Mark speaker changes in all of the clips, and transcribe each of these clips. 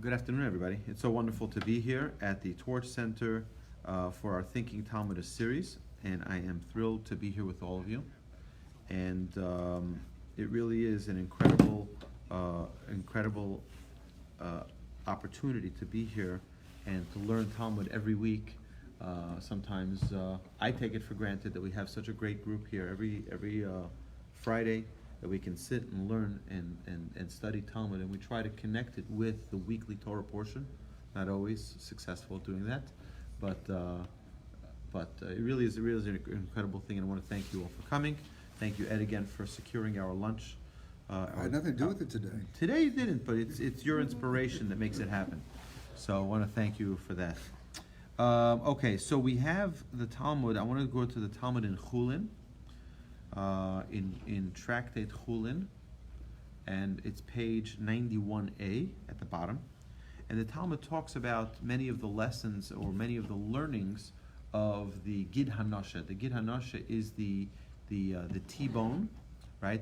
Speaker 1: Good afternoon, everybody. It's so wonderful to be here at the Torch Center for our Thinking Talmudist series, and I am thrilled to be here with all of you. And it really is an incredible opportunity to be here and to learn Talmud every week. Sometimes I take it for granted that we have such a great group here every Friday, that we can sit and learn and study Talmud, and we try to connect it with the weekly Torah portion. Not always successful at doing that, but it really is an incredible thing, and I want to thank you all for coming. Thank you, Ed, again for securing our lunch.
Speaker 2: I had nothing to do with it today.
Speaker 1: Today you didn't, but it's your inspiration that makes it happen. So I want to thank you for that. Okay, so we have the Talmud. I want to go to the Talmud in Chullin. In Tractate Chullin, and it's page 91a at the bottom. And the Talmud talks about many of the lessons or many of the learnings of the Gid Hanasha. The Gid Hanasha is the T-bone, right?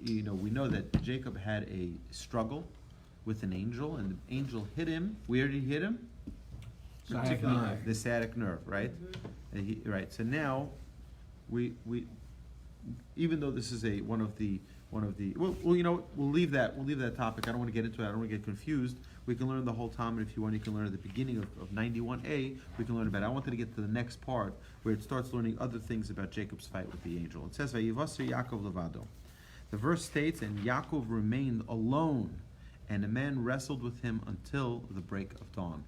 Speaker 1: We know that Jacob had a struggle with an angel, and the angel hit him. Where did he hit him?
Speaker 3: Sciatic nerve.
Speaker 1: The sciatic nerve, right?
Speaker 3: Mm-hmm.
Speaker 1: Right. So now we even though this is one of the we'll leave that topic. I don't want to get into it. I don't want to get confused. We can learn the whole Talmud if you want. You can learn at the beginning of 91a. We can learn about it. I wanted to get to the next part where it starts learning other things about Jacob's fight with the angel. It says, "Vayivasir Yaakov levado." The verse states, "And Yaakov remained alone, and a man wrestled with him until the break of dawn."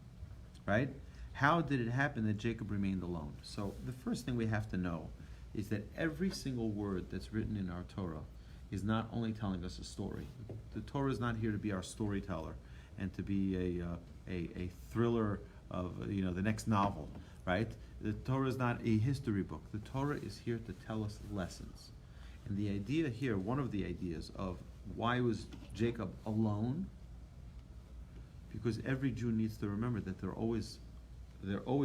Speaker 1: Right? How did it happen that Jacob remained alone? So the first thing we have to know is that every single word that's written in our Torah is not only telling us a story. The Torah is not here to be our storyteller and to be a thriller of the next novel, right? The Torah is not a history book. The Torah is here to tell us lessons. And the idea here, one of the ideas of why was Jacob alone, because every Jew needs to remember that they're always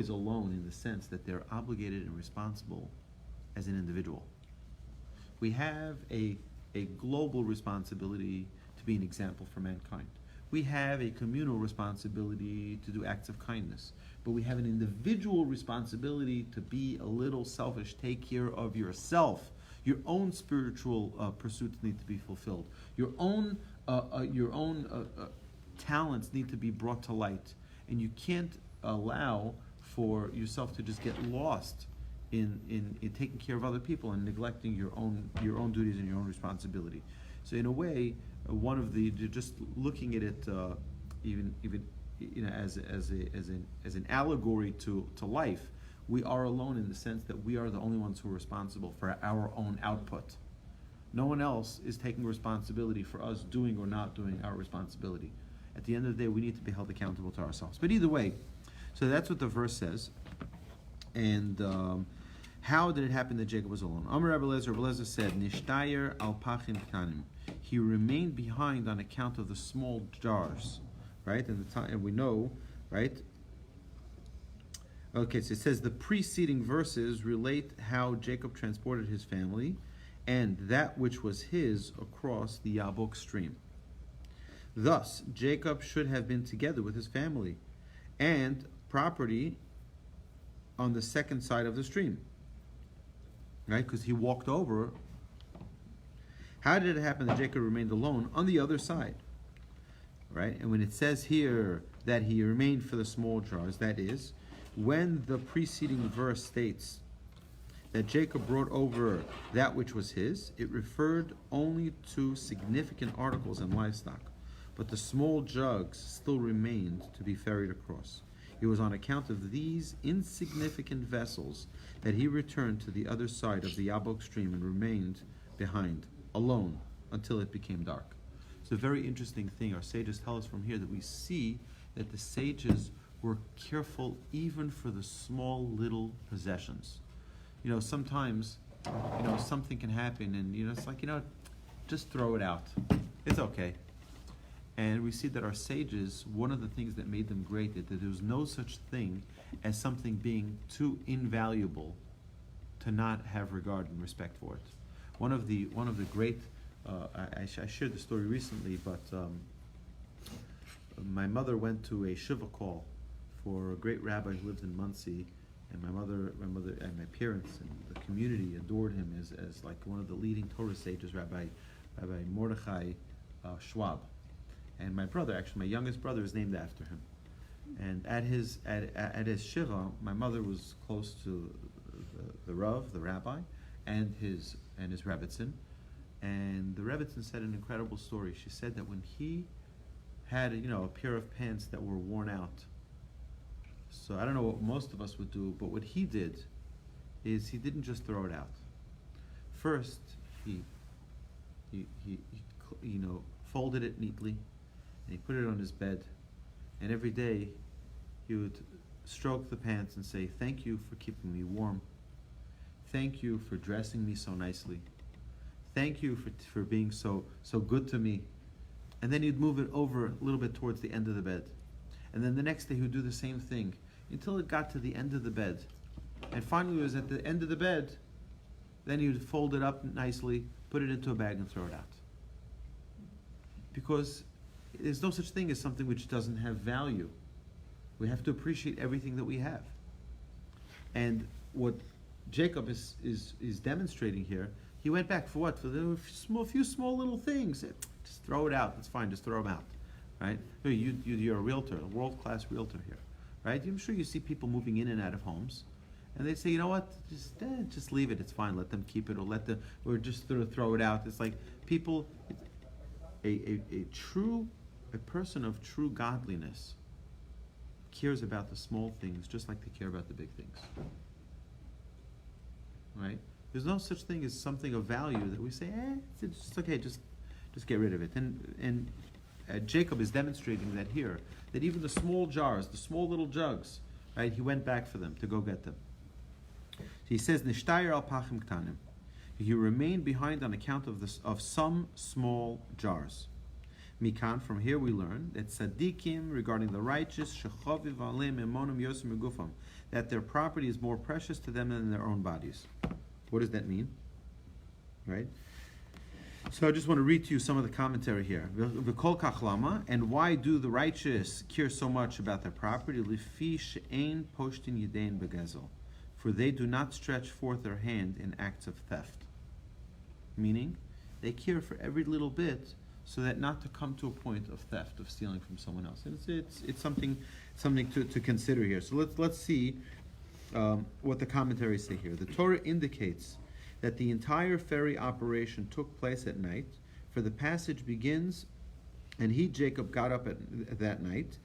Speaker 1: alone in the sense that they're obligated and responsible as an individual. We have a global responsibility to be an example for mankind. We have a communal responsibility to do acts of kindness. But we have an individual responsibility to be a little selfish, take care of yourself. Your own spiritual pursuits need to be fulfilled. Your own talents need to be brought to light. And you can't allow for yourself to just get lost in taking care of other people and neglecting your own duties and your own responsibility. So in a way, one of the just looking at it even as an allegory to life, we are alone in the sense that we are the only ones who are responsible for our own output. No one else is taking responsibility for us doing or not doing our responsibility. At the end of the day, we need to be held accountable to ourselves. But either way, so that's what the verse says. And how did it happen that Jacob was alone? Amar Rabbi Eliezer said, "Nishtayer al pachim ktanim." He remained behind on account of the small jars, right? And we know, right? Okay, so it says the preceding verses relate how Jacob transported his family and that which was his across the Yabok stream. Thus, Jacob should have been together with his family and property on the second side of the stream, right? Because he walked over. How did it happen that Jacob remained alone on the other side, right? And when it says here that he remained for the small jars, that is, when the preceding verse states that Jacob brought over that which was his, it referred only to significant articles and livestock, but the small jugs still remained to be ferried across. It was on account of these insignificant vessels that he returned to the other side of the Yabok stream and remained behind, alone, until it became dark. It's a very interesting thing. Our sages tell us from here that we see that the sages were careful even for the small little possessions. Sometimes, something can happen and, it's like, just throw it out. It's okay. And we see that our sages, one of the things that made them great is that there was no such thing as something being too invaluable to not have regard and respect for it. One of the great, I shared the story recently, but my mother went to a shiva call for a great rabbi who lived in Muncie, and my mother and my parents and the community adored him as like one of the leading Torah sages, Rabbi Mordechai Schwab. And my brother, actually my youngest brother, is named after him. And at his shiva, my mother was close to the Rav, the rabbi, and his Rebbitzin. And the Rebbitzin said an incredible story. She said that when he had a pair of pants that were worn out, so I don't know what most of us would do, but what he did is he didn't just throw it out. First, he folded it neatly, and he put it on his bed, and every day he would stroke the pants and say, "Thank you for keeping me warm. Thank you for dressing me so nicely. Thank you for being so good to me." And then he'd move it over a little bit towards the end of the bed. And then the next day he would do the same thing until it got to the end of the bed. And finally it was at the end of the bed, then he would fold it up nicely, put it into a bag and throw it out. Because there's no such thing as something which doesn't have value. We have to appreciate everything that we have. And what Jacob is demonstrating here, he went back for what? For the few small little things. Just throw it out. That's fine. Just throw them out, right? You're a realtor, a world-class realtor here, right? I'm sure you see people moving in and out of homes, and they say, you know what? Just leave it. It's fine. Let them keep it, or just throw it out. It's like people, a person of true godliness cares about the small things just like they care about the big things, right? There's no such thing as something of value that we say, it's okay, just get rid of it. And Jacob is demonstrating that here, that even the small jars, the small little jugs, right? He went back for them to go get them. He says, "Nishtayir al pachim ktanim." He remained behind on account of some small jars. Mikan, from here we learn that tzaddikim, regarding the righteous, shechoviv aleim emonum yosem megufam, that their property is more precious to them than their own bodies. What does that mean? Right? So I just want to read to you some of the commentary here. V'kol kach lama, and why do the righteous care so much about their property? Lifi she'ein poshtin yidein begezel, for they do not stretch forth their hand in acts of theft. Meaning, they care for every little bit so that not to come to a point of theft, of stealing from someone else. And it's something to consider here. So let's see what the commentaries say here. The Torah indicates that the entire ferry operation took place at night, for the passage begins, and he, Jacob, got up at that night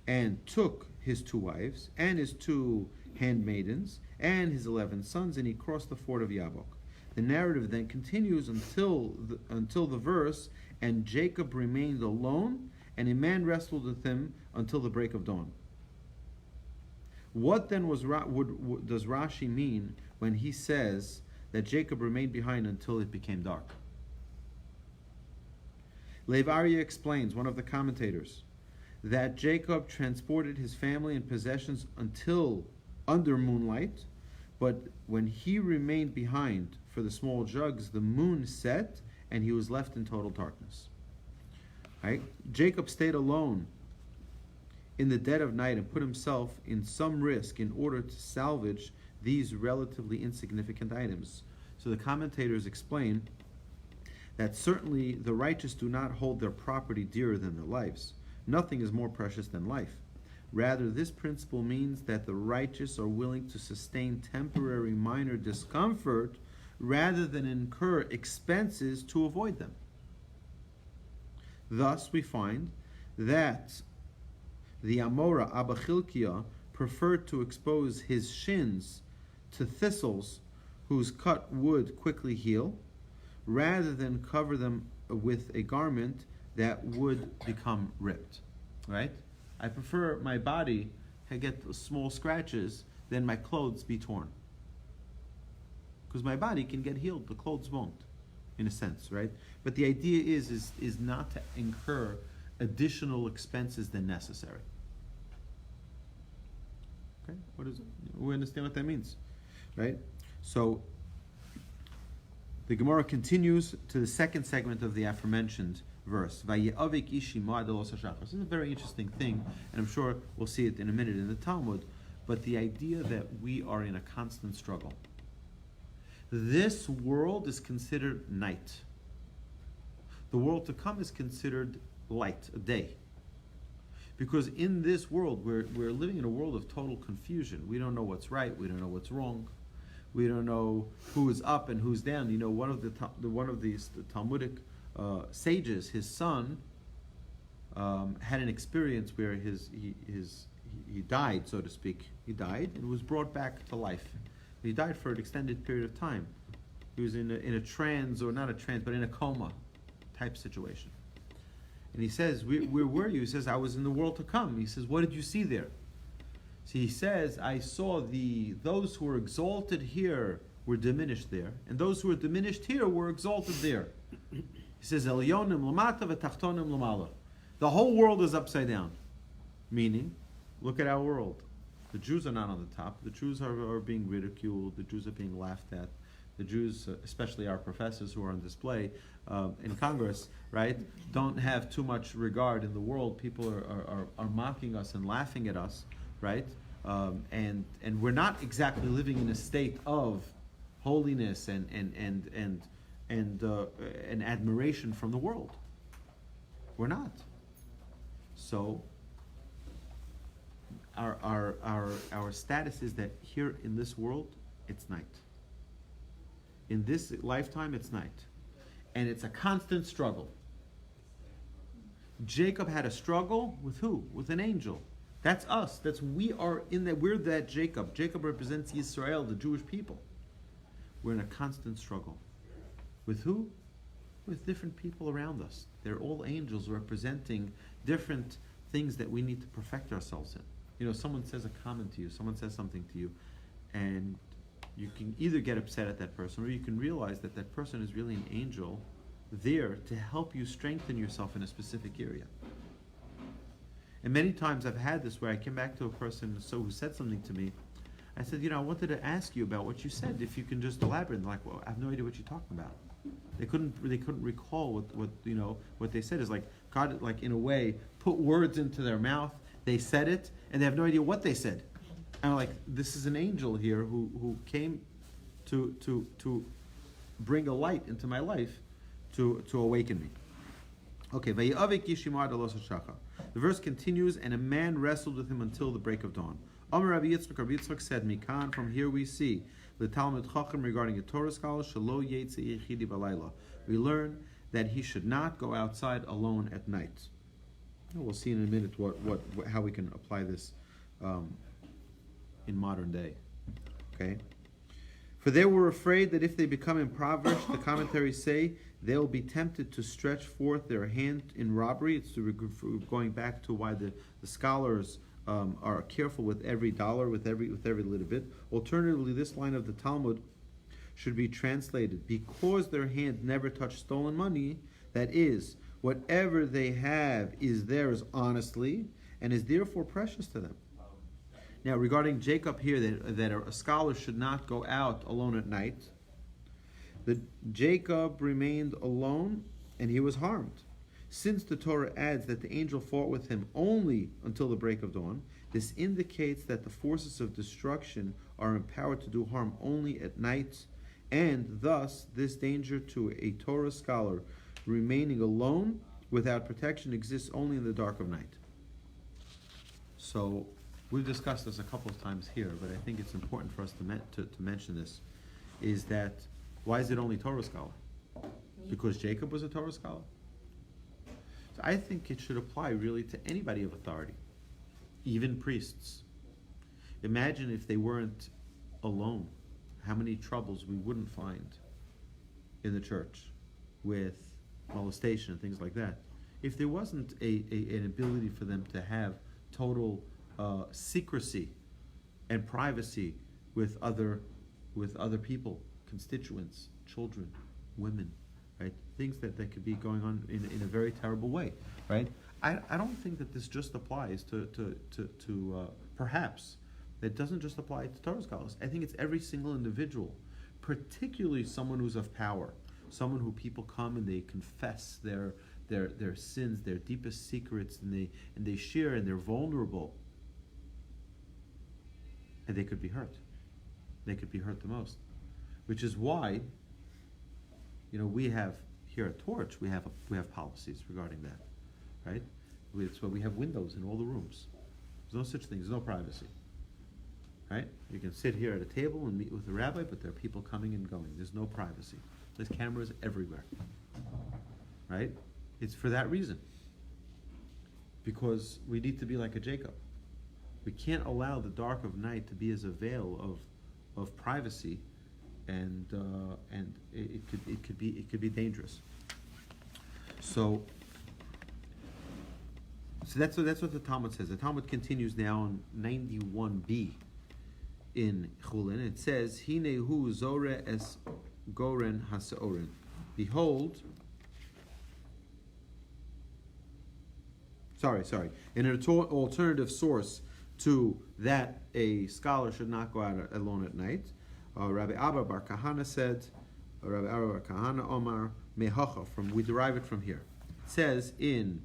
Speaker 1: and took his 2 wives and his 2 handmaidens and his 11 sons, and he crossed the ford of Yabok. The narrative then continues until the verse, and Jacob remained alone, and a man wrestled with him until the break of dawn. What then does Rashi mean when he says that Jacob remained behind until it became dark? Rabbi Aryeh explains, one of the commentators, that Jacob transported his family and possessions until under moonlight, but when he remained behind for the small jugs, the moon set and he was left in total darkness. Right? Jacob stayed alone in the dead of night and put himself in some risk in order to salvage these relatively insignificant items. So the commentators explain that certainly the righteous do not hold their property dearer than their lives. Nothing is more precious than life. Rather, this principle means that the righteous are willing to sustain temporary minor discomfort rather than incur expenses to avoid them. Thus, we find that the Amora Abba Chilkiah preferred to expose his shins to thistles whose cut would quickly heal, rather than cover them with a garment that would become ripped. Right? I prefer my body to get small scratches than my clothes be torn. Because my body can get healed, the clothes won't, in a sense, right? But the idea is not to incur additional expenses than necessary. Okay, we understand what that means, right? So the Gemara continues to the second segment of the aforementioned verse. Vaye'avik ishi ma'adelos hashachar. This is a very interesting thing, and I'm sure we'll see it in a minute in the Talmud. But the idea that we are in a constant struggle. This world is considered night. The world to come is considered light, a day. Because in this world, we're living in a world of total confusion. We don't know what's right. We don't know what's wrong. We don't know who is up and who's down. You know, one of the Talmudic sages, his son, had an experience where he died, so to speak. He died and was brought back to life. He died for an extended period of time. He was in a trance, or not a trance, but in a coma type situation. And he says, where were you? He says, I was in the world to come. He says, what did you see there? So he says, I saw those who were exalted here were diminished there, and those who were diminished here were exalted there. He says, Elyonim lamata v'tachtonim lamala. The whole world is upside down. Meaning, look at our world. The Jews are not on the top. The Jews are being ridiculed. The Jews are being laughed at. The Jews, especially our professors who are on display in Congress, right, don't have too much regard in the world. People are mocking us and laughing at us, right? And we're not exactly living in a state of holiness and admiration from the world. We're not. So our status is that here in this world, it's night. In this lifetime, it's night. And it's a constant struggle. Jacob had a struggle with who? With an angel. That's us. We're that Jacob. Jacob represents Yisrael, the Jewish people. We're in a constant struggle. With who? With different people around us. They're all angels representing different things that we need to perfect ourselves in. You know, someone says a comment to you, someone says something to you, and you can either get upset at that person, or you can realize that that person is really an angel there to help you strengthen yourself in a specific area. And many times I've had this where I came back to a person who said something to me. I said, I wanted to ask you about what you said, if you can just elaborate. And they're like, well, I have no idea what you're talking about. They couldn't recall what they said. Is like God, like in a way, put words into their mouth. They said it, and they have no idea what they said. And I'm like, this is an angel here who came to bring a light into my life, to awaken me. Okay, the verse continues, and a man wrestled with him until the break of dawn. Rabbi Yitzchak said, Mikan, from here we see the Talmud Chacham regarding a Torah scholar, Shelo Yetze Yechidi Balayla. We learn that he should not go outside alone at night. We'll see in a minute how we can apply this in modern day. Okay? For they were afraid that if they become impoverished, the commentaries say, they will be tempted to stretch forth their hand in robbery. It's going back to why the scholars are careful with every dollar, with every little bit. Alternatively, this line of the Talmud should be translated, because their hand never touched stolen money, that is, whatever they have is theirs honestly, and is therefore precious to them. Now, regarding Jacob here, that a scholar should not go out alone at night, Jacob remained alone, and he was harmed. Since the Torah adds that the angel fought with him only until the break of dawn, this indicates that the forces of destruction are empowered to do harm only at night, and thus this danger to a Torah scholar remaining alone without protection exists only in the dark of night. So we've discussed this a couple of times here, but I think it's important for us to mention this, is that why is it only Torah scholar? Because Jacob was a Torah scholar? So I think it should apply really to anybody of authority, even priests. Imagine if they weren't alone, how many troubles we wouldn't find in the church with molestation and things like that. If there wasn't an ability for them to have total secrecy and privacy with other people, constituents, children, women, right? Things that could be going on in a very terrible way, right? I don't think that this just applies to perhaps it doesn't just apply to Torah scholars. I think it's every single individual, particularly someone who's of power, someone who people come and they confess their their sins, their deepest secrets, and they share, and they're vulnerable, and they could be hurt. They could be hurt the most, which is why, we have here at Torch we have policies regarding that, right? It's why we have windows in all the rooms. There's no such thing. There's no privacy, right? You can sit here at a table and meet with the rabbi, but there are people coming and going. There's no privacy. There's cameras everywhere, right? It's for that reason. Because we need to be like a Jacob. We can't allow the dark of night to be as a veil of privacy, and it could be dangerous. So that's what the Talmud says. The Talmud continues now in 91b in Chullin. It says, "Hinehu zore es goren haseorin." Behold. Sorry. In an alternative source to that a scholar should not go out alone at night, Rabbi Abba Bar Kahana said, Rabbi Abba Bar Kahana Omar Mehacha, we derive it from here. It says in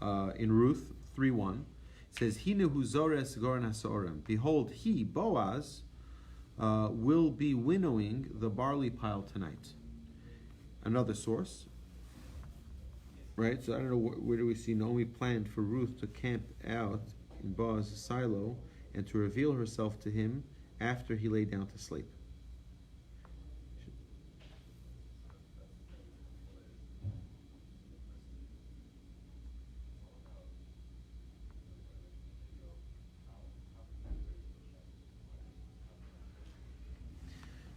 Speaker 1: Ruth 3:1, it says, Hinehu zores goren hasorim. Behold, he, Boaz, will be winnowing the barley pile tonight. Another source, right? So I don't know where do we see Naomi planned for Ruth to camp out in Boaz's silo and to reveal herself to him after he lay down to sleep.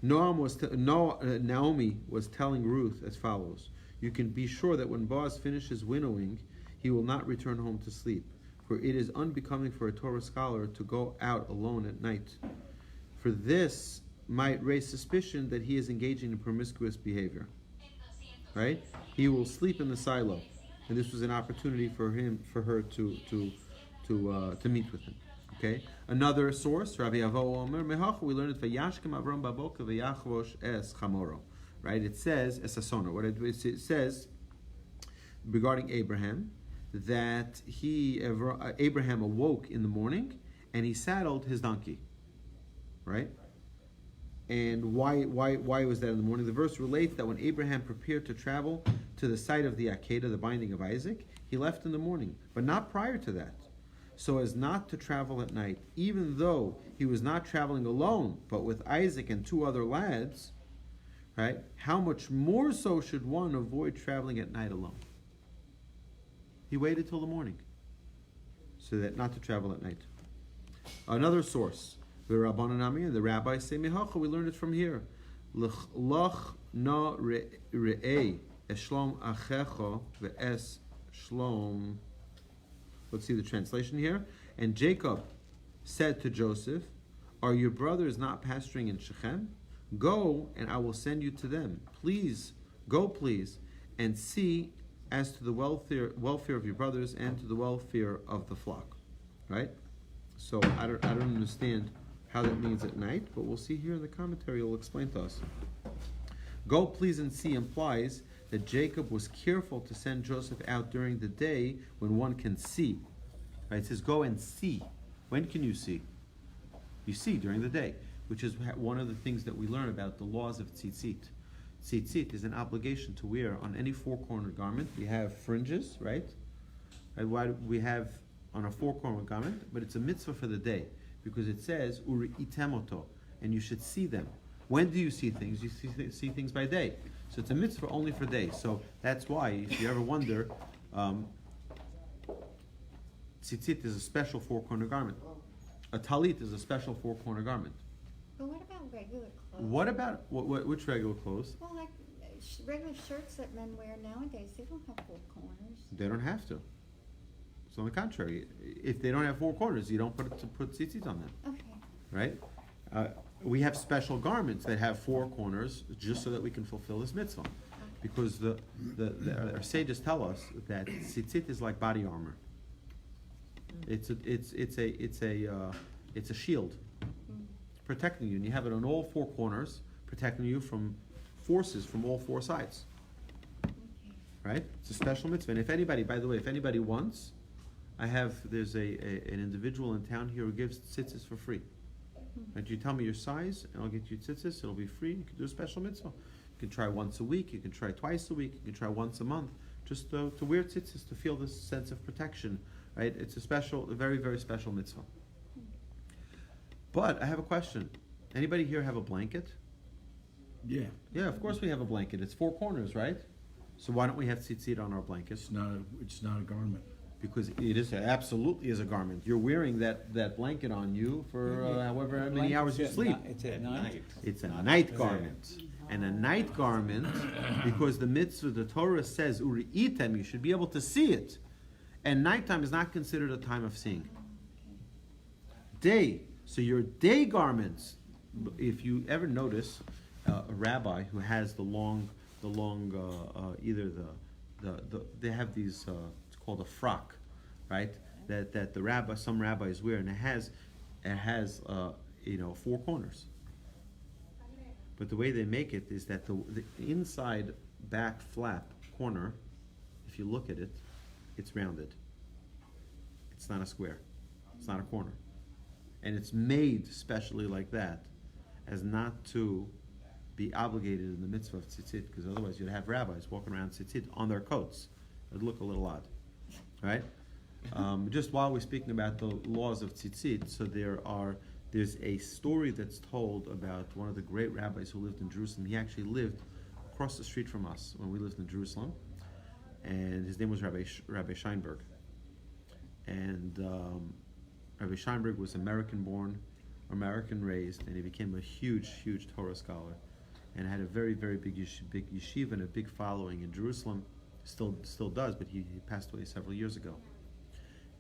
Speaker 1: Naomi was telling Ruth as follows: "You can be sure that when Boaz finishes winnowing, he will not return home to sleep, for it is unbecoming for a Torah scholar to go out alone at night. For this might raise suspicion that he is engaging in promiscuous behavior." Right? He will sleep in the silo, and this was an opportunity for her to meet with him. Okay. Another source, Rabbi Aryeh Wolbe Mehach, we learned it Vayashkem Avram Baboka Vayachvosh Es Chamoro. Right? It says Es Asona. What it says regarding Abraham, that Abraham awoke in the morning and he saddled his donkey. Right? And why was that in the morning? The verse relates that when Abraham prepared to travel to the site of the Akedah, the binding of Isaac, he left in the morning, but not prior to that, so as not to travel at night, even though he was not traveling alone, but with Isaac and two other lads. Right? How much more so should one avoid traveling at night alone? He waited till the morning, so that not to travel at night. Another source, the Rabbananami and the rabbis say, Mehacha, we learned it from here. Lach na re'ei eshlom achecha ve'es shlom. Let's see the translation here. And Jacob said to Joseph, "Are your brothers not pasturing in Shechem? Go, and I will send you to them. Please, and see as to the welfare of your brothers and to the welfare of the flock." Right? So I don't understand how that means at night, but we'll see here in the commentary. It'll explain to us. Go, please, and see implies that Jacob was careful to send Joseph out during the day when one can see. Right? It says, go and see. When can you see? You see during the day, which is one of the things that we learn about the laws of tzitzit. Tzitzit is an obligation to wear on any four-cornered garment. We have fringes, right? Why we have on a four-cornered garment, but it's a mitzvah for the day because it says uri itemoto, and you should see them. When do you see things? You see things by day. So it's a mitzvah only for day. So that's why, if you ever wonder, tzitzit is a special four-corner garment. A talit is a special four-corner garment.
Speaker 4: But what about regular clothes?
Speaker 1: What about which regular clothes?
Speaker 4: Well, like regular shirts that men wear nowadays, they don't have four corners.
Speaker 1: They don't have to. So on the contrary, if they don't have four corners, you don't put tzitzit on them.
Speaker 4: Okay.
Speaker 1: Right? We have special garments that have four corners just so that we can fulfill this mitzvah. Because our sages tell us that tzitzit is like body armor. It's a shield protecting you, and you have it on all four corners, protecting you from forces from all four sides.
Speaker 4: Okay.
Speaker 1: right? It's a special mitzvah. And if anybody, by the way, if anybody wants, there's an individual in town here who gives tzitzis for free. Right? You tell me your size, and I'll get you tzitzis. It'll be free. You can do a special mitzvah. You can try once a week. You can try twice a week. You can try once a month. Just to wear tzitzis, to feel this sense of protection. Right? It's a very, very special mitzvah. But I have a question. Anybody here have a blanket?
Speaker 3: Yeah.
Speaker 1: Yeah, of course we have a blanket. It's four corners, right? So why don't we have tzitzit on our blanket?
Speaker 3: It's not a garment.
Speaker 1: Because it absolutely is a garment. You're wearing that blanket on you for however many hours you sleep.
Speaker 5: It's at night.
Speaker 1: It's a night garment. And a night garment, because the mitzvah, the Torah says, uri'item, you should be able to see it. And nighttime is not considered a time of seeing. Day. So your day garments, if you ever notice a rabbi who has they have these, it's called a frock, right? That some rabbis wear, and it has four corners. But the way they make it is that the inside back flap corner, if you look at it, it's rounded. It's not a square. It's not a corner. And it's made specially like that as not to be obligated in the mitzvah of tzitzit, because otherwise you'd have rabbis walking around tzitzit on their coats. It would look a little odd, right? Just while we're speaking about the laws of tzitzit, so there's a story that's told about one of the great rabbis who lived in Jerusalem. He actually lived across the street from us when we lived in Jerusalem, and his name was Rabbi Scheinberg. And Rabbi Scheinberg was American-born, American-raised, and he became a huge, huge Torah scholar, and had a very, very big yeshiva and a big following in Jerusalem. Still does, but he passed away several years ago.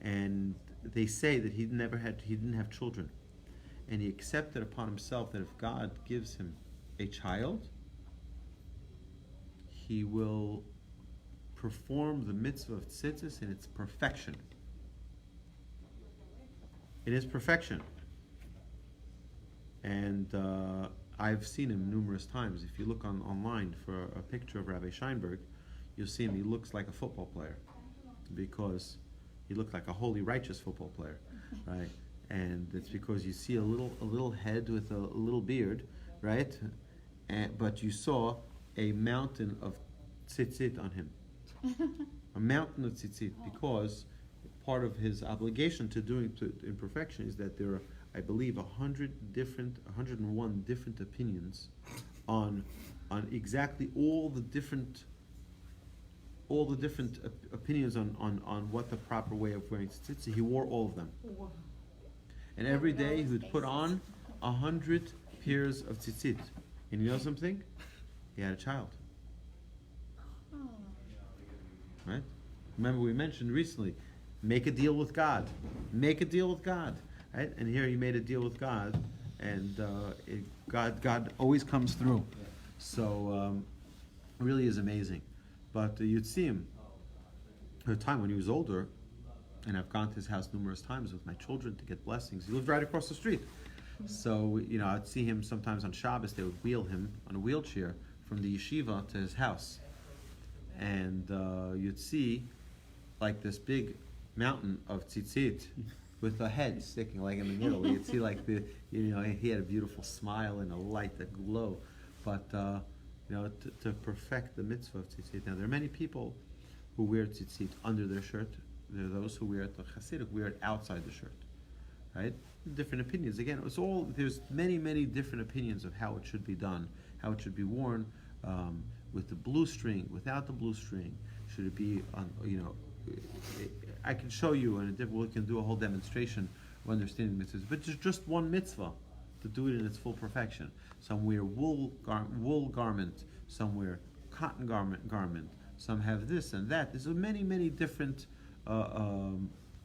Speaker 1: And they say that he didn't have children, and he accepted upon himself that if God gives him a child, he will perform the mitzvah of tzitzis in its perfection. It is perfection. And I've seen him numerous times. If you look online for a picture of Rabbi Scheinberg, you'll see him. He looks like a football player, because he looked like a holy, righteous football player, right? And it's because you see a little head with a little beard, right? But you saw a mountain of tzitzit on him. A mountain of tzitzit, because part of his obligation to doing in perfection is that there are, I believe, 101 different opinions on exactly all the different opinions on what the proper way of wearing tzitzit. He wore all of them.
Speaker 4: Wow.
Speaker 1: And every day he would put on 100 pairs of tzitzit. And you know something? He had a child.
Speaker 4: Oh.
Speaker 1: Right? Remember we mentioned recently, make a deal with God. Make a deal with God. Right? And here he made a deal with God, and God always comes through. So it really is amazing. But you'd see him at a time when he was older, and I've gone to his house numerous times with my children to get blessings. He lived right across the street. So, I'd see him sometimes on Shabbos. They would wheel him on a wheelchair from the yeshiva to his house. And you'd see like this big mountain of tzitzit with a head sticking like in the middle. You'd see like he had a beautiful smile and a light that glow. But, to perfect the mitzvah of tzitzit. Now, there are many people who wear tzitzit under their shirt. There are those who wear it, the Hasidic wear it outside the shirt, right? Different opinions. Again, there's many, many different opinions of how it should be done, how it should be worn, with the blue string, without the blue string. Should it be on, I can show you, and we can do a whole demonstration of understanding mitzvahs, but there's just one mitzvah to do it in its full perfection. Some wear wool garment, some wear cotton garment, some have this and that. There's many, many different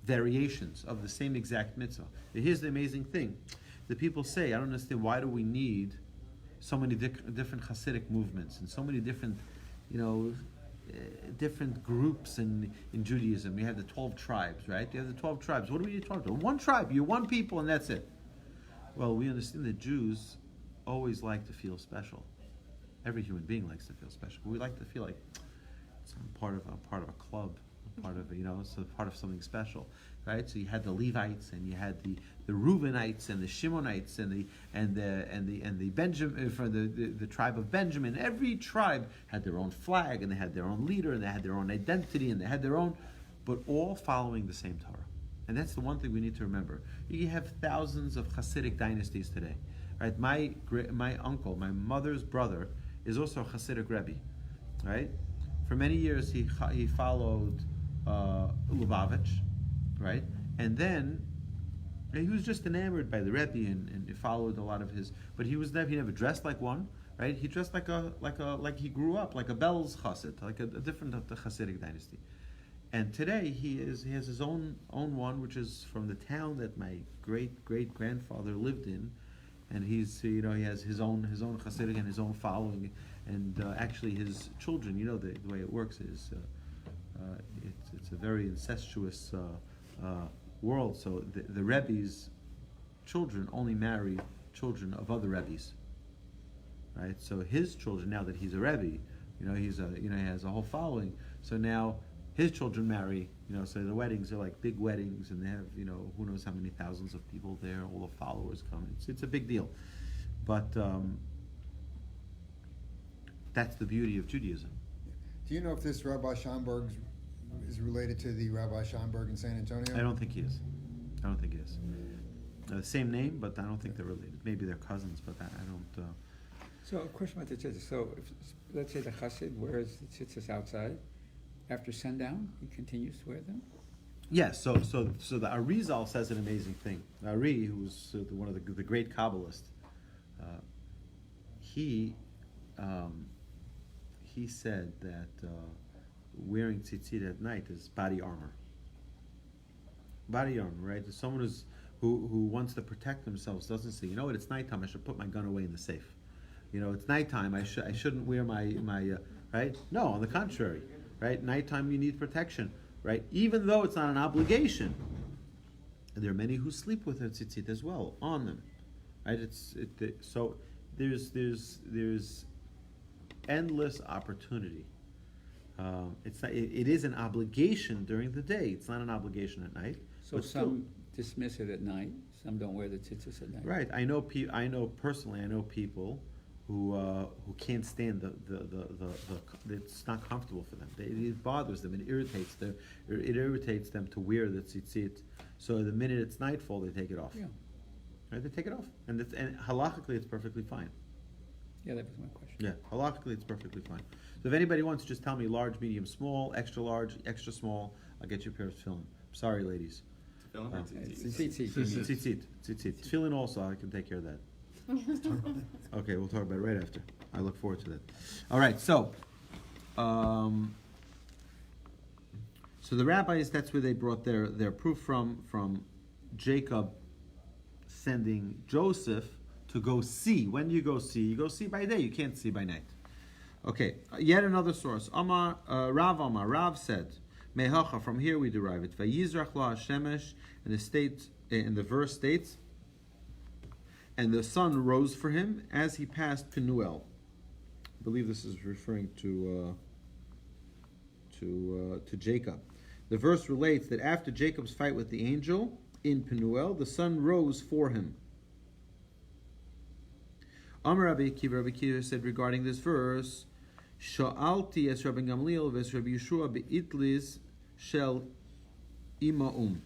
Speaker 1: variations of the same exact mitzvah. Here's the amazing thing. The people say, I don't understand, why do we need so many different Hasidic movements and so many different, different groups in Judaism? You have the 12 tribes, right? You have the 12 tribes. What do we need 12 tribes? One tribe, you're one people, and that's it. Well, we understand that Jews always like to feel special. Every human being likes to feel special. We like to feel like I'm part of a club, I'm part of so part of something special, right? So you had the Levites and you had the Reubenites and the Shimonites and the Benjamin for the tribe of Benjamin. Every tribe had their own flag and they had their own leader and they had their own identity and they had their own, but all following the same Torah. And that's the one thing we need to remember. You have thousands of Hasidic dynasties today, right? My uncle, my mother's brother, is also a Hasidic Rebbe, right? For many years he followed Lubavitch, right? And then he was just enamored by the Rebbe and he followed a lot of his. But he never dressed like one, right? He dressed like he grew up, like a Belz Chassid, like a different Hasidic dynasty. And today he has his own one, which is from the town that my great grandfather lived in, and he has his own Hasidic and his own following, and actually his children. The way it works is it's a very incestuous world. So the Rebbe's children only marry children of other Rebbes, right? So his children, now that he's a Rebbe, he has a whole following. So now his children marry, so the weddings are like big weddings, and they have, who knows how many thousands of people there. All the followers come. It's a big deal, but that's the beauty of Judaism.
Speaker 2: Do you know if this Rabbi Schomburg is related to the Rabbi Schomburg in San Antonio?
Speaker 1: I don't think he is. Same name, but I don't think they're related. Maybe they're cousins, but I don't.
Speaker 5: So a question about the tzitzis. So if, let's say the chassid wears the tzitzis outside, after sundown, he continues to wear them?
Speaker 1: Yes, so the Arizal says an amazing thing. Ari, who's one of the great Kabbalists, he said that wearing tzitzit at night is body armor. Body armor, right? Someone who wants to protect themselves doesn't say, it's nighttime, I should put my gun away in the safe. It's nighttime, I shouldn't wear my right? No, on the contrary, right? Nighttime you need protection, right? Even though it's not an obligation. And there are many who sleep with their tzitzit as well on them, right? So there's endless opportunity. It is an obligation during the day. It's not an obligation at night.
Speaker 5: So some dismiss it at night. Some don't wear the tzitzis at night.
Speaker 1: Right. I know people who can't stand the it's not comfortable for them. It bothers them. It irritates them to wear the tzitzit. So the minute it's nightfall, they take it off.
Speaker 5: Yeah.
Speaker 1: Right. They take it off, and halachically, it's perfectly fine.
Speaker 5: Yeah, that was my question.
Speaker 1: Yeah, halachically, it's perfectly fine. So if anybody wants to just tell me large, medium, small, extra large, extra small, I'll get you a pair of tefillin. Sorry, ladies.
Speaker 5: Tzitzit.
Speaker 1: Tzitzit. Tefillin also, I can take care of that. Okay, we'll talk about it right after. I look forward to that. All right, so the rabbis, that's where they brought their proof from Jacob sending Joseph to go see. When do you go see? You go see by day. You can't see by night. Okay, yet another source. Rav said, Mehacha, from here we derive it. Vayizrach la Hashemesh, and the verse states, and the sun rose for him as he passed Penuel. I believe this is referring to Jacob. The verse relates that after Jacob's fight with the angel in Penuel, the sun rose for him. Amar Rabbi Akiva said regarding this verse, Sha'alti es Rabbi Gamliel ves Rabbi Yeshua be'itlis shel Imaum.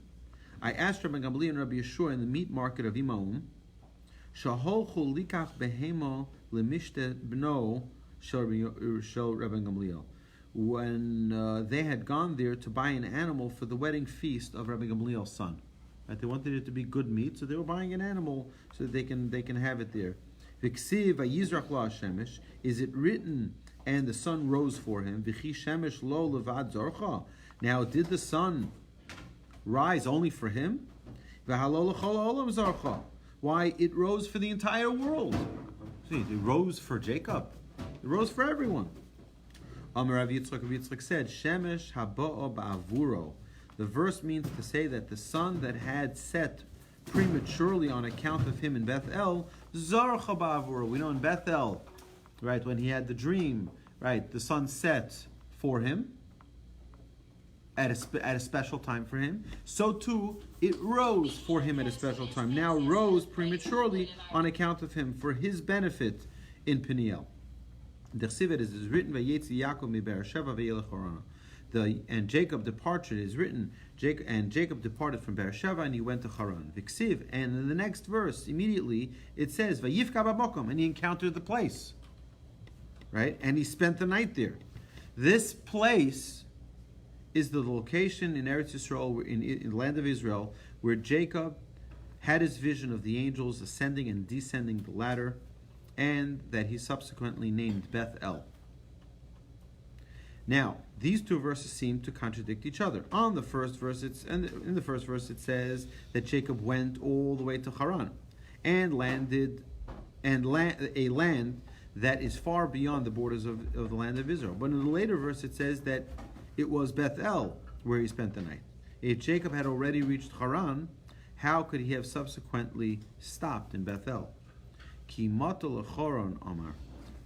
Speaker 1: I asked Rabbi Gamliel and Rabbi Yeshua in the meat market of Imaum, Shaholchu likach behemo lemishte bno shel Rabbi Gamliel. When they had gone there to buy an animal for the wedding feast of Rabbi Gamliel's son, right? They wanted it to be good meat, so they were buying an animal so that they can have it there. V'ksiv vayizrach lo hashemesh, is it written, and the sun rose for him? V'chi shemesh lo levad zorcha. Now, did the sun rise only for him? V'halo l'chol olam zorcha. Why, it rose for the entire world. See, it rose for Jacob. It rose for everyone. Amar Rav Yitzchak said, Shemesh haba'o ba'avuro. The verse means to say that the sun that had set prematurely on account of him in Bethel, Zarcha ba'avuro. We know in Bethel, right, when he had the dream, right, the sun set for him at a special time for him, so too it rose for him at a special time. Now rose prematurely on account of him for his benefit in Peniel. The Chsivet is written, "Vayetzi Yaakov mi Beersheva v'yelech Harana." And Jacob departed is written, and Jacob departed from Beersheva and he went to Haran. V'ksiv, and in the next verse, immediately, it says, "Vayifka b'mokom," and he encountered the place. Right? And he spent the night there. This place is the location in Eretz Yisrael, in the land of Israel, where Jacob had his vision of the angels ascending and descending the ladder, and that he subsequently named Beth El. Now, these two verses seem to contradict each other. In the first verse, it says that Jacob went all the way to Haran and landed a land that is far beyond the borders of the land of Israel. But in the later verse, it says that it was Beth El where he spent the night. If Jacob had already reached Haran, how could he have subsequently stopped in Beth El? Ki matal Haran Amar.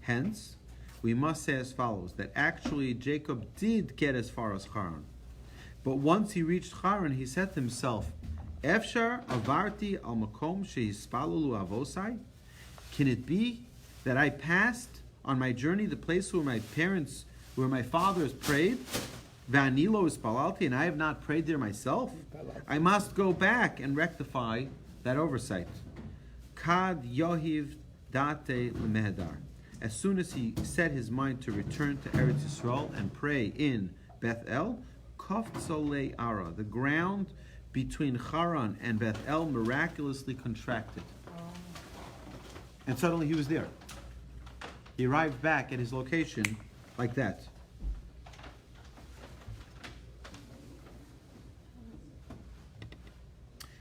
Speaker 1: Hence, we must say as follows, that actually Jacob did get as far as Haran. But once he reached Haran, he said to himself, Efshar avarti al makom shehispalulu avosai? Can it be that I passed on my journey the place where my fathers prayed? Vanilo ispalalti, and I have not prayed there myself? I must go back and rectify that oversight. Kad yohiv date lemehedar. As soon as he set his mind to return to Eretz Yisrael and pray in Beth El, Koftzolei Ara, the ground between Haran and Beth El miraculously contracted. And suddenly he was there. He arrived back at his location like that.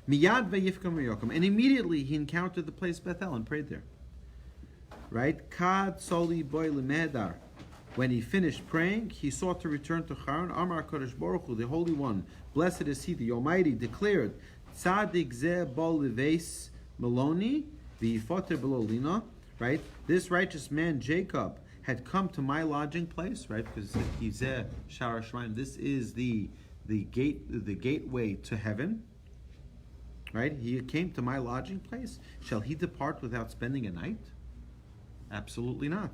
Speaker 1: Miyad vayifkam Yokum, and immediately he encountered the place Beth El and prayed there. Right? Kad soli boy lemedar. When he finished praying, he sought to return to Haran. Amar Kodesh Baruch Hu, the Holy One, blessed is He, the Almighty, declared, Tzadik zeh bol leves meloni v'yifoter belolina. Right? This righteous man Jacob had come to my lodging place. Right? Because Kizeh Shara Shemaim. This is the gateway to heaven. Right? He came to my lodging place. Shall he depart without spending a night? Absolutely not.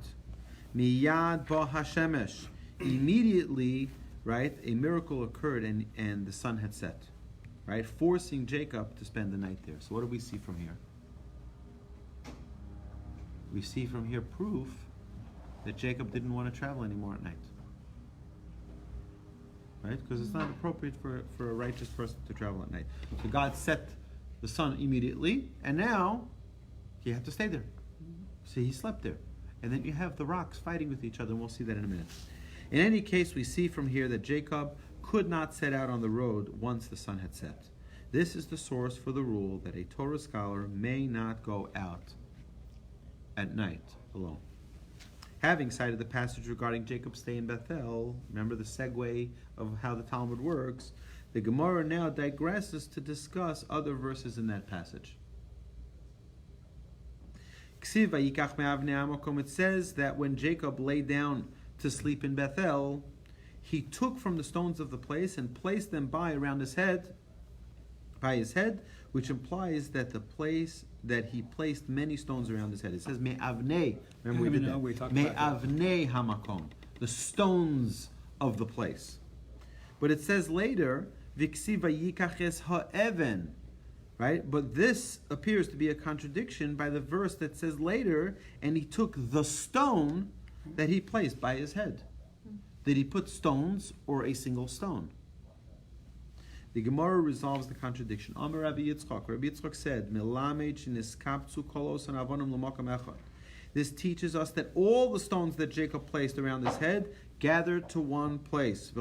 Speaker 1: Miyad ba hashemesh. Immediately, right, a miracle occurred and the sun had set, right, forcing Jacob to spend the night there. So what do we see from here? We see from here proof that Jacob didn't want to travel anymore at night, right? Because it's not appropriate for a righteous person to travel at night. So God set the sun immediately, and now he had to stay there. So he slept there. And then you have the rocks fighting with each other, and we'll see that in a minute. In any case, we see from here that Jacob could not set out on the road once the sun had set. This is the source for the rule that a Torah scholar may not go out at night alone. Having cited the passage regarding Jacob's stay in Bethel, remember the segue of how the Talmud works, the Gemara now digresses to discuss other verses in that passage. It says that when Jacob lay down to sleep in Bethel, he took from the stones of the place and placed them by his head, which implies that he placed many stones around his head. It says me'avnei. Remember we did that. Me'avnei hamakom, the stones of the place. But it says later, v'ksiv vayikaches ha'even. Right? But this appears to be a contradiction by the verse that says later, and he took the stone that he placed by his head. Did he put stones or a single stone? The Gemara resolves the contradiction. Amar Rabbi Yitzchak. Rabbi Yitzchak said, this teaches us that all the stones that Jacob placed around his head gathered to one place.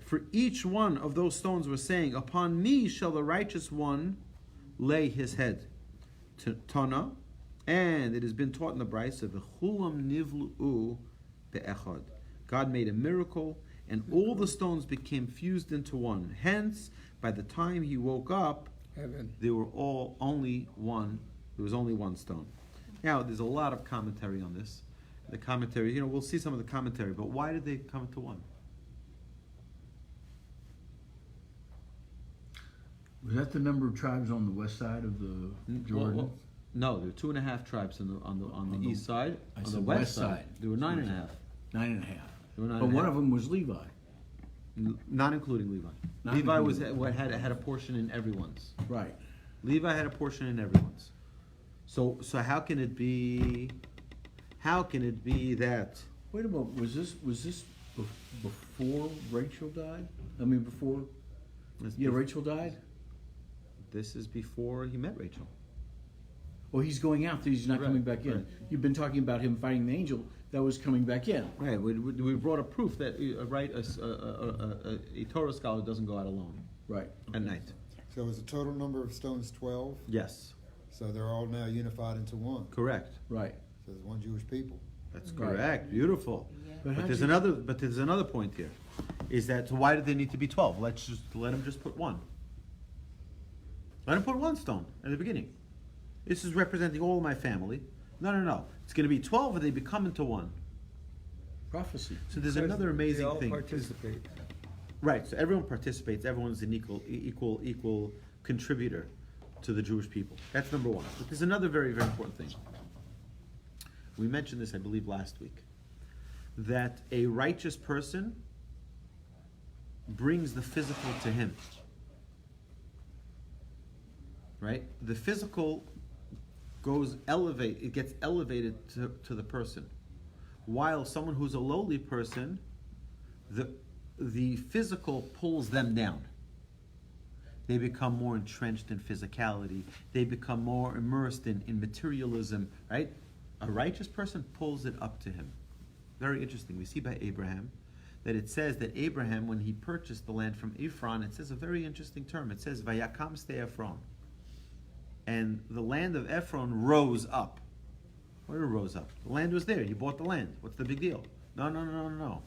Speaker 1: For each one of those stones were saying, upon me shall the righteous one lay his head. Tana, and it has been taught in the Brisa, v'chulam nivlu'u be'echad. God made a miracle, and all the stones became fused into one. Hence, by the time he woke up, there was only one stone. Now, there's a lot of commentary on this. The commentary, we'll see some of the commentary, but why did they come to one?
Speaker 3: Was that the number of tribes on the west side of the Jordan?
Speaker 1: Well, no, there were 2.5 tribes on the east side.
Speaker 3: I
Speaker 1: On the
Speaker 3: said
Speaker 1: west side, there were 9.5.
Speaker 3: 9.5.
Speaker 1: There were 9.5.
Speaker 3: But one of them was Levi.
Speaker 1: Not including Levi.
Speaker 3: Not
Speaker 1: Levi was
Speaker 3: including-
Speaker 1: what had a portion in everyone's.
Speaker 3: Right.
Speaker 1: Levi had a portion in everyone's. So how can it be? How can it be that?
Speaker 3: Wait a moment. Was this before Rachel died? I mean, before. Yeah, Rachel died.
Speaker 1: This is before he met Rachel.
Speaker 3: Well, he's going out. He's not
Speaker 1: Right,
Speaker 3: coming back in.
Speaker 1: right.
Speaker 3: You've been talking about him fighting the angel. That was coming back in.
Speaker 1: Right. We brought a proof that a Torah scholar doesn't go out alone
Speaker 3: Right.
Speaker 1: at night.
Speaker 2: So is the total number of stones 12?
Speaker 1: Yes.
Speaker 2: So they're all now unified into one.
Speaker 1: Correct.
Speaker 3: Right.
Speaker 2: So there's one Jewish people.
Speaker 1: That's
Speaker 3: Right.
Speaker 1: correct. Beautiful.
Speaker 3: But
Speaker 1: But there's another point here, is that so why did they need to be 12? Let him just put one. Let him put one stone at the beginning. This is representing all my family. No. It's going to be 12, and they become into one.
Speaker 3: Prophecy.
Speaker 1: So there's another amazing
Speaker 5: They all
Speaker 1: thing.
Speaker 5: participate.
Speaker 1: Right. So everyone participates. Everyone's an equal contributor to the Jewish people. That's number one. But there's another very, very important thing. We mentioned this, I believe, last week. That a righteous person brings the physical to him. Right? The physical gets elevated to the person. While someone who's a lowly person, the physical pulls them down. They become more entrenched in physicality. They become more immersed in materialism, right? A righteous person pulls it up to him. Very interesting. We see by Abraham that it says that Abraham, when he purchased the land from Ephron, it says a very interesting term. It says, Vayakam ste Ephron. And the land of Ephron rose up. What did it rose up? The land was there. You bought the land. What's the big deal? No.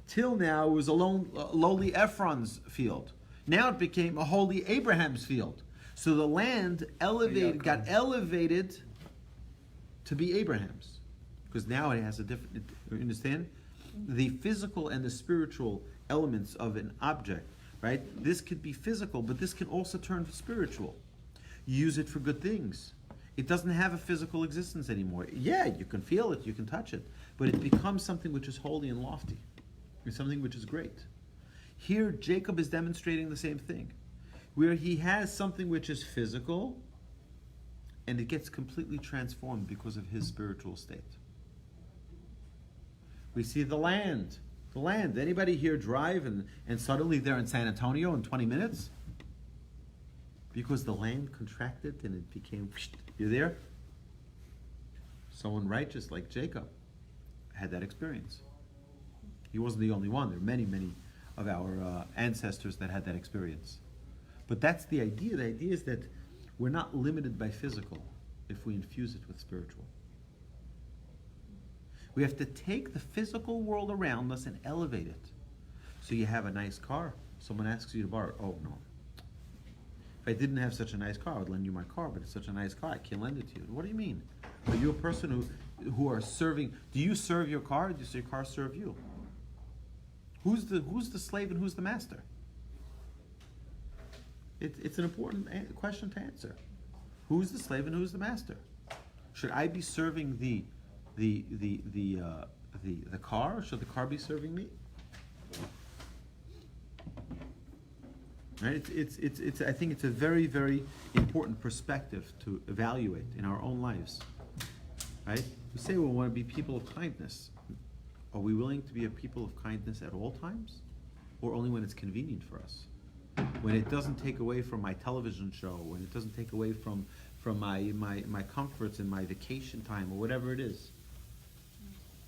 Speaker 1: Till now, it was a lowly Ephron's field. Now it became a holy Abraham's field. So the land got elevated to be Abraham's. Because now it has a different, you understand? The physical and the spiritual elements of an object, right? This could be physical, but this can also turn spiritual. Use it for good things. It doesn't have a physical existence anymore. Yeah, you can feel it, you can touch it, but it becomes something which is holy and lofty. It's something which is great. Here, Jacob is demonstrating the same thing, where he has something which is physical, and it gets completely transformed because of his spiritual state. We see the land. The land. Anybody here drive and suddenly they're in San Antonio in 20 minutes? Because the land contracted and it became, you're there? Someone righteous like Jacob had that experience. He wasn't the only one. There are many, many of our ancestors that had that experience. But that's the idea. The idea is that we're not limited by physical if we infuse it with spiritual. We have to take the physical world around us and elevate it. So you have a nice car. Someone asks you to borrow it. Oh, no. If I didn't have such a nice car, I would lend you my car, but it's such a nice car, I can't lend it to you. What do you mean? Are you a person who are serving? Do you serve your car, or does your car serve you? Who's the slave and who's the master? It's an important question to answer. Who's the slave and who's the master? Should I be serving the car, or should the car be serving me? Right? It's I think it's a very, very important perspective to evaluate in our own lives. Right? We say we want to be people of kindness. Are we willing to be a people of kindness at all times? Or only when it's convenient for us? When it doesn't take away from my television show, when it doesn't take away from my comforts and my vacation time, or whatever it is.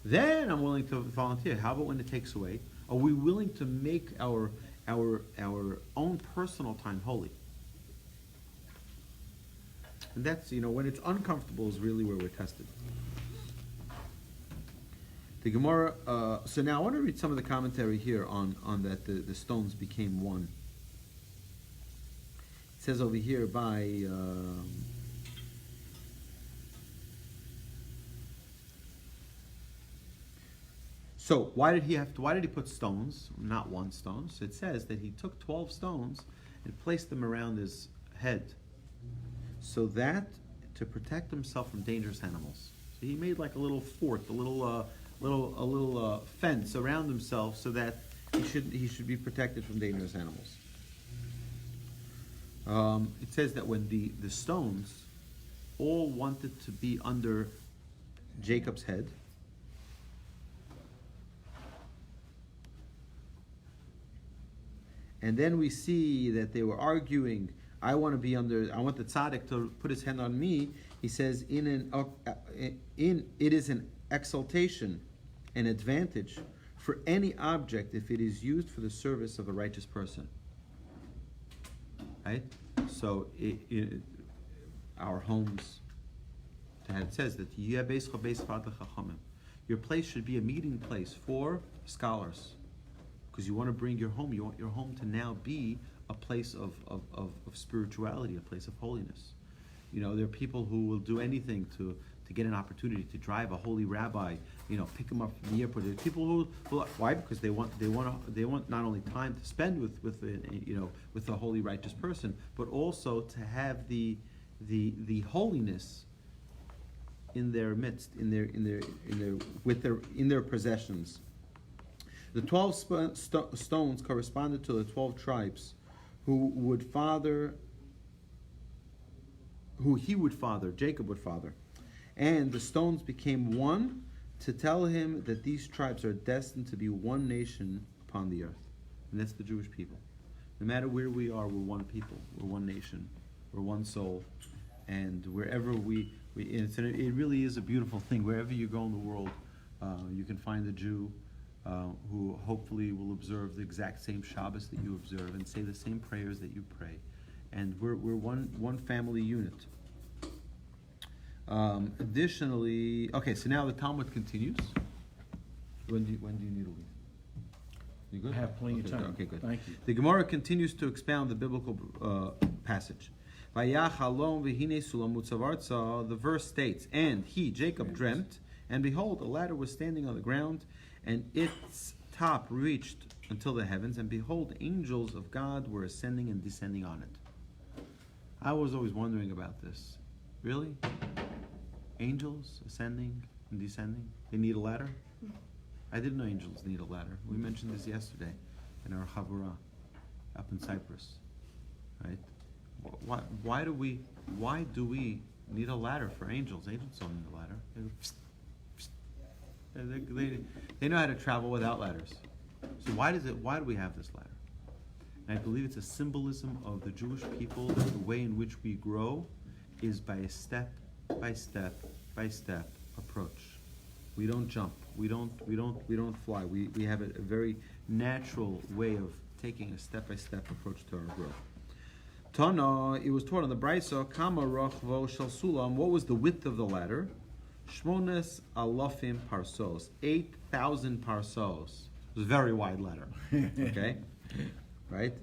Speaker 1: Then I'm willing to volunteer. How about when it takes away? Are we willing to make our own personal time holy? And that's, when it's uncomfortable is really where we're tested. The Gemara, so now I want to read some of the commentary here on that the stones became one. It says over here by So why did he put stones, not one stone? So it says that he took 12 stones and placed them around his head, so that to protect himself from dangerous animals. So he made like a little fort, a little fence around himself, so that he should be protected from dangerous animals. It says that when the stones all wanted to be under Jacob's head, and then we see that they were arguing, I want the tzaddik to put his hand on me. He says, it is an exaltation, an advantage for any object if it is used for the service of a righteous person. Right? So our homes, it says that your place should be a meeting place for scholars, because you want to bring your home. You want your home to now be a place of spirituality, a place of holiness. You know, there are people who will do anything to get an opportunity to drive a holy rabbi, pick him up from the airport. There are people who why? Because they want not only time to spend with a holy righteous person, but also to have the holiness in their midst, in their possessions. The 12 stones corresponded to the 12 tribes who Jacob would father. And the stones became one to tell him that these tribes are destined to be one nation upon the earth. And that's the Jewish people. No matter where we are, we're one people, we're one nation, we're one soul. And wherever it really is a beautiful thing. Wherever you go in the world, you can find a Jew who hopefully will observe the exact same Shabbos that you observe and say the same prayers that you pray. And we're one family unit. Additionally, okay, so now the Talmud continues. When do you need to leave? You good?
Speaker 3: I have plenty of time.
Speaker 1: Okay, good.
Speaker 3: Thank you.
Speaker 1: The Gemara continues to expound the biblical passage. The verse states, and he, Jacob, dreamt, and behold, a ladder was standing on the ground, and its top reached until the heavens, and behold, angels of God were ascending and descending on it. I was always wondering about this. Really? Angels ascending and descending? They need a ladder? I didn't know angels need a ladder. We mentioned this yesterday in our Chavurah up in Cyprus. Right? Why do we need a ladder for angels? Angels don't need a ladder. They know how to travel without ladders. So why do we have this ladder? And I believe it's a symbolism of the Jewish people, that the way in which we grow is by a step by step approach. We don't jump. We don't fly. We have a very natural way of taking a step-by-step approach to our growth. Tana, it was taught on the Brisa, Kama Rachvo Shel Sulam. What was the width of the ladder? Shmones alafim parsos, 8,000 parsos. It was a very wide ladder. Okay, right?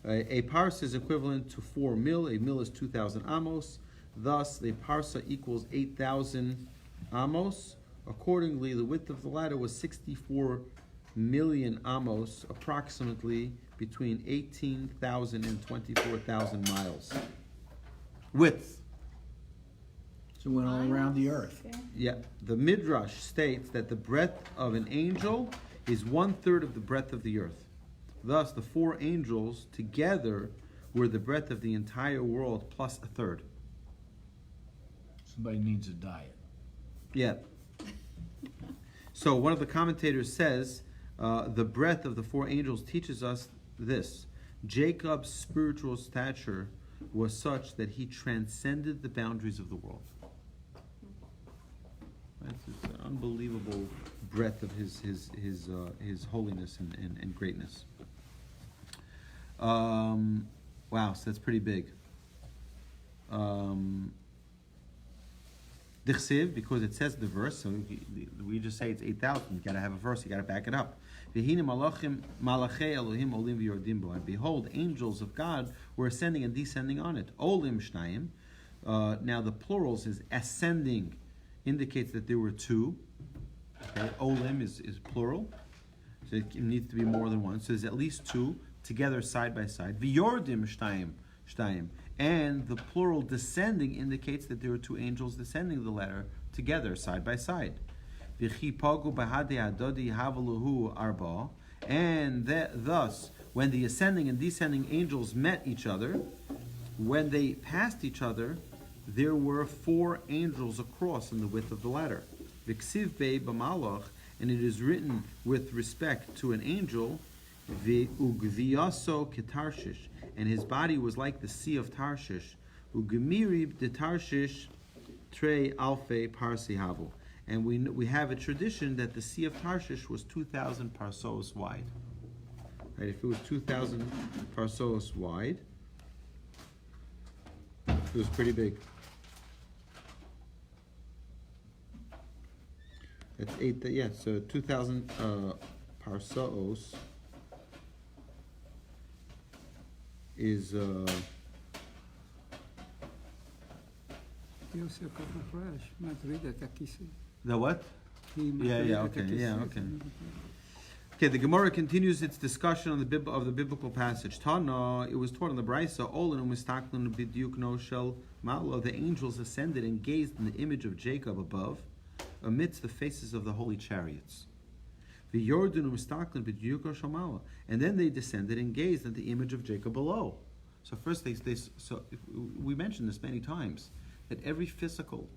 Speaker 1: A parsa is equivalent to 4 mil. A mil is 2,000 amos. Thus, the parsa equals 8,000 amos. Accordingly, the width of the ladder was 64 million amos, approximately between 18,000 and 24,000 miles. Width.
Speaker 3: So it went all around the earth.
Speaker 1: Yeah, the Midrash states that the breadth of an angel is 1/3 of the breadth of the earth. Thus, the 4 angels together were the breadth of the entire world plus 1/3.
Speaker 3: Somebody needs a diet.
Speaker 1: Yeah. So one of the commentators says the breadth of the 4 angels teaches us this: Jacob's spiritual stature was such that he transcended the boundaries of the world. That's an unbelievable breadth of his holiness and greatness. Wow, so that's pretty big. Dichsiv, because it says the verse, so we just say it's 8,000. You got to have a verse. You got to back it up. And behold, angels of God were ascending and descending on it. Olim shnayim. Now the plurals is ascending, indicates that there were 2. Okay, olim is plural, so it needs to be more than one. So there's at least two together side by side. V'yordim shtayim, and the plural descending indicates that there are two angels descending the ladder together side by side. V'chipagu b'hadei adodi havaluhu arba, and thus when the ascending and descending angels met each other, when they passed each other, there were 4 angels across in the width of the ladder. V'ksiv bei b'malach, and it is written with respect to an angel, v'ugviyaso ketarshish, and his body was like the sea of Tarshish, ugemirib de Tarshish trei alfe parsi havu. And we have a tradition that the sea of Tarshish was 2,000 parsos wide. Right, if it was 2,000 parsos wide, it was pretty big. That's 8. Yeah, so 2,000 parsos is the what? Yeah. Okay. Okay, the Gemara continues its discussion on the biblical passage. Tana, it was taught on the Brisa, Olin u'mistaklin b'diuk no shel ma'lo. The angels ascended and gazed in the image of Jacob above, amidst the faces of the holy chariots. V'yordun u'mistaklin b'diuk no shel ma'lo. And then they descended and gazed at the image of Jacob below. So first, we mentioned this many times, that every physical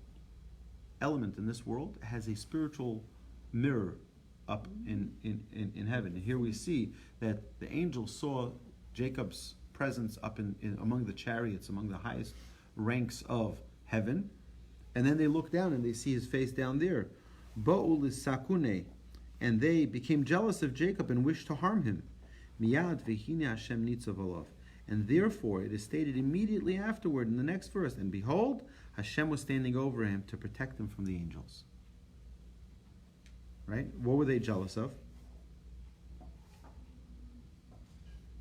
Speaker 1: element in this world has a spiritual mirror up in heaven. And here we see that the angels saw Jacob's presence up in among the chariots, among the highest ranks of heaven, and then they look down and they see his face down there. Ba'ul sakune, and they became jealous of Jacob and wished to harm him. Miyad v'hine Hashem nitzav alav. And therefore it is stated immediately afterward in the next verse, and behold, Hashem was standing over him to protect him from the angels. Right? What were they jealous of?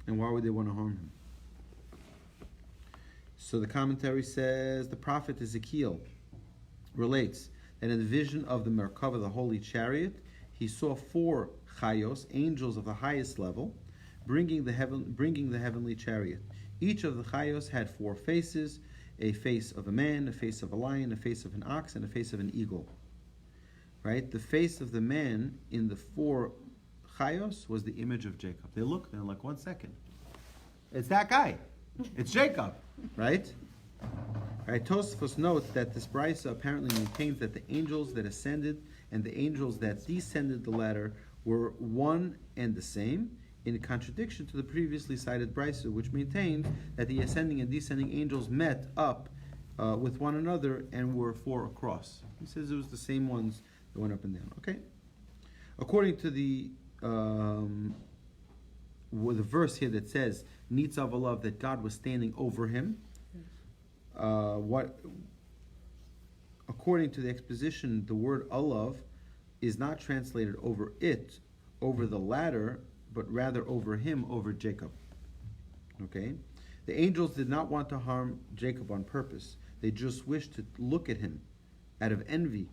Speaker 1: And why would they want to harm him? So the commentary says the prophet Ezekiel relates that in the vision of the Merkava, the holy chariot, he saw 4 chayos, angels of the highest level, bringing the heavenly chariot. Each of the chayos had 4 faces: a face of a man, a face of a lion, a face of an ox, and a face of an eagle. Right? The face of the man in the 4 chayos was the image of Jacob. They look, they're like, 1 second. It's that guy. It's Jacob. Right? Right? Tosfos notes that this brisa apparently maintains that the angels that ascended and the angels that descended the ladder were one and the same, in contradiction to the previously cited brisa, which maintained that the ascending and descending angels met up with one another and were 4 across. He says it was the same ones that went up and down. Okay. According to the verse here that says Nitzav Alav, that God was standing over him. According to the exposition, the word Alav is not translated over it, over the ladder, but rather over him, over Jacob. Okay? The angels did not want to harm Jacob on purpose. They just wished to look at him out of envy.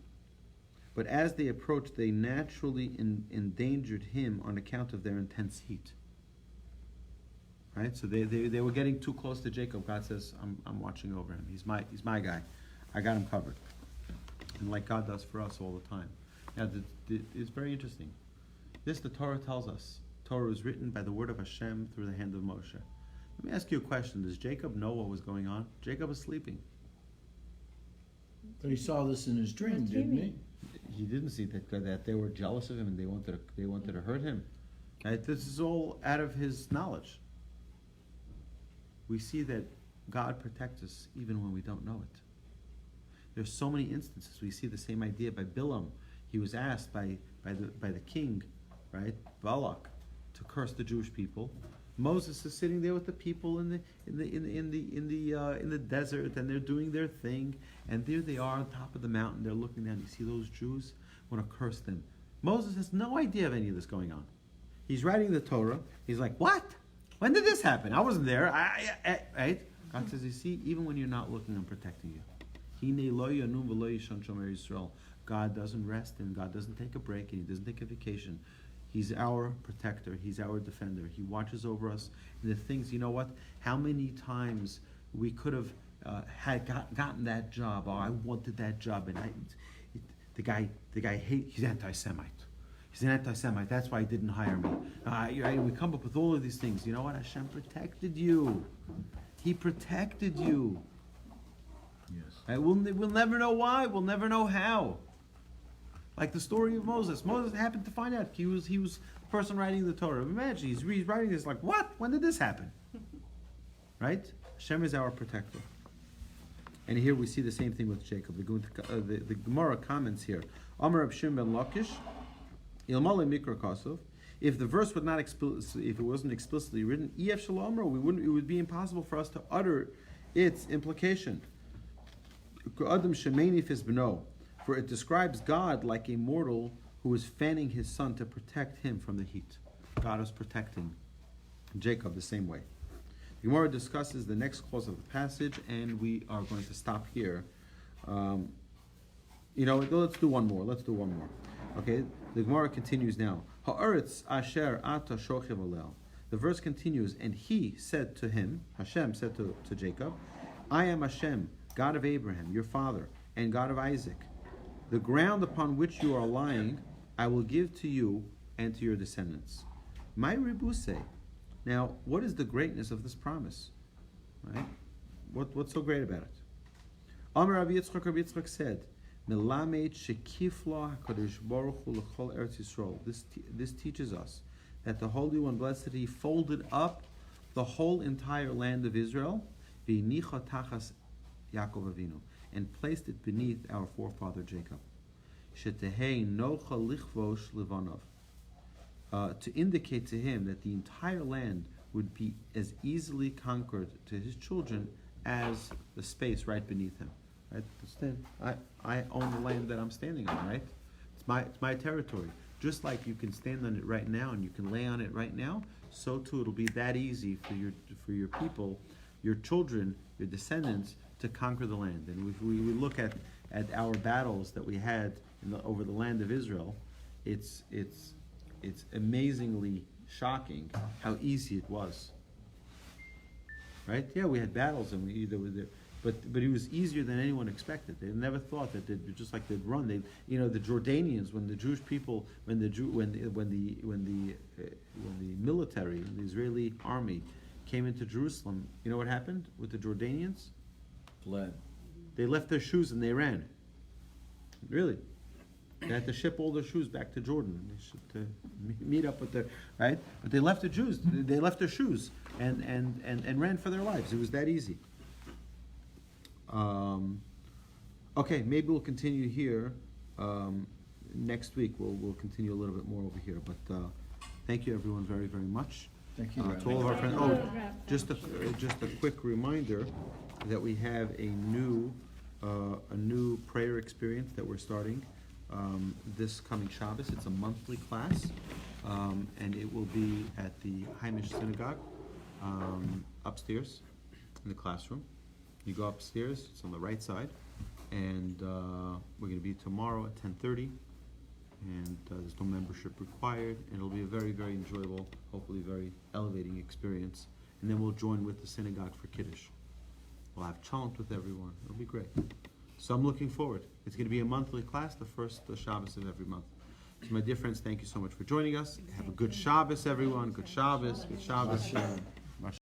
Speaker 1: But as they approached, they naturally endangered him on account of their intense heat. Right? So they were getting too close to Jacob. God says, I'm watching over him. He's my guy. I got him covered. And like God does for us all the time. Now, it's very interesting. This, the Torah tells us. Torah was written by the word of Hashem through the hand of Moshe. Let me ask you a question. Does Jacob know what was going on? Jacob was sleeping.
Speaker 3: But he saw this in his dream, didn't he?
Speaker 1: He didn't see that they were jealous of him and they wanted to hurt him. Right? This is all out of his knowledge. We see that God protects us even when we don't know it. There's so many instances. We see the same idea by Bilam. He was asked by the king, right, Balak, to curse the Jewish people. Moses is sitting there with the people in the desert, and they're doing their thing, and there they are on top of the mountain. They're looking down. You see those Jews? Want to curse them. Moses has no idea of any of this going on. He's writing the Torah. He's like, what? When did this happen? I wasn't there. Right? God says, you see, even when you're not looking, I'm protecting you. God doesn't rest and God doesn't take a break and He doesn't take a vacation. He's our protector. He's our defender. He watches over us. And the things, you know what? How many times we could have gotten that job? Oh, I wanted that job, and the guy he's anti-Semite. He's an anti-Semite. That's why he didn't hire me. We come up with all of these things. You know what? Hashem protected you. He protected you.
Speaker 3: Yes.
Speaker 1: We'll never know why. We'll never know how. Like the story of Moses. Moses happened to find out he was the person writing the Torah. Imagine he's writing this like, what? When did this happen? Right? Hashem is our protector. And here we see the same thing with Jacob. The Gemara comments here. Amar Reb Shimon ben Lakish, Ilmale Mikra Kosov. If the verse would not if it wasn't explicitly written, Ef Shalom, it would be impossible for us to utter its implication. Adam Shemeni Fis Beno. For it describes God like a mortal who is fanning his son to protect him from the heat. God is protecting Jacob the same way. The Gemara discusses the next clause of the passage, and we are going to stop here. Let's do one more. Okay, the Gemara continues now. Ha'aretz asher ata shochev alel. The verse continues, and he said to him, Hashem said to Jacob, I am Hashem, God of Abraham, your father, and God of Isaac. The ground upon which you are lying, I will give to you and to your descendants. My ribuse. Now, what is the greatness of this promise? Right? What's so great about it? Amar Rabbi Yitzchak said, Melamed shekifla HaKadosh Baruch Hu l'chol Eretz Yisrael. This teaches us that the Holy One, blessed He, folded up the whole entire land of Israel, v'nicha tachas Yaakov Avinu, and placed it beneath our forefather Jacob. Shetehei nocha lichvosh levanov. To indicate to him that the entire land would be as easily conquered to his children as the space right beneath him. Right? I own the land that I'm standing on, right? It's my territory. Just like you can stand on it right now and you can lay on it right now, so too it'll be that easy for your people, your children, your descendants, to conquer the land. And if we look at our battles that we had over the land of Israel, it's amazingly shocking how easy it was. Right? Yeah, we had battles, and but it was easier than anyone expected. They never thought that they'd just like they'd run. The Jordanians, when the Jewish people, when the military, the Israeli army came into Jerusalem, you know what happened with the Jordanians?
Speaker 3: Fled.
Speaker 1: They left their shoes and they ran. Really. They had to ship all their shoes back to Jordan. They should to meet up with their right, but they left They left their shoes and ran for their lives. It was that easy. Okay, maybe we'll continue here next week. We'll continue a little bit more over here. But thank you everyone very, very much.
Speaker 3: Thank you.
Speaker 1: To all of our friends. Oh, just a quick reminder that we have a new prayer experience that we're starting this coming Shabbos. It's a monthly class, and it will be at the Heimish Synagogue upstairs in the classroom. You go upstairs; it's on the right side, and we're going to be tomorrow at 10:30. And there's no membership required, and it'll be a very, very enjoyable, hopefully very elevating experience. And then we'll join with the synagogue for Kiddush. We'll have chant with everyone. It'll be great. So I'm looking forward. It's going to be a monthly class, the first Shabbos of every month. So my dear friends, thank you so much for joining us. Have a good Shabbos, everyone. Good Shabbos. Good Shabbos.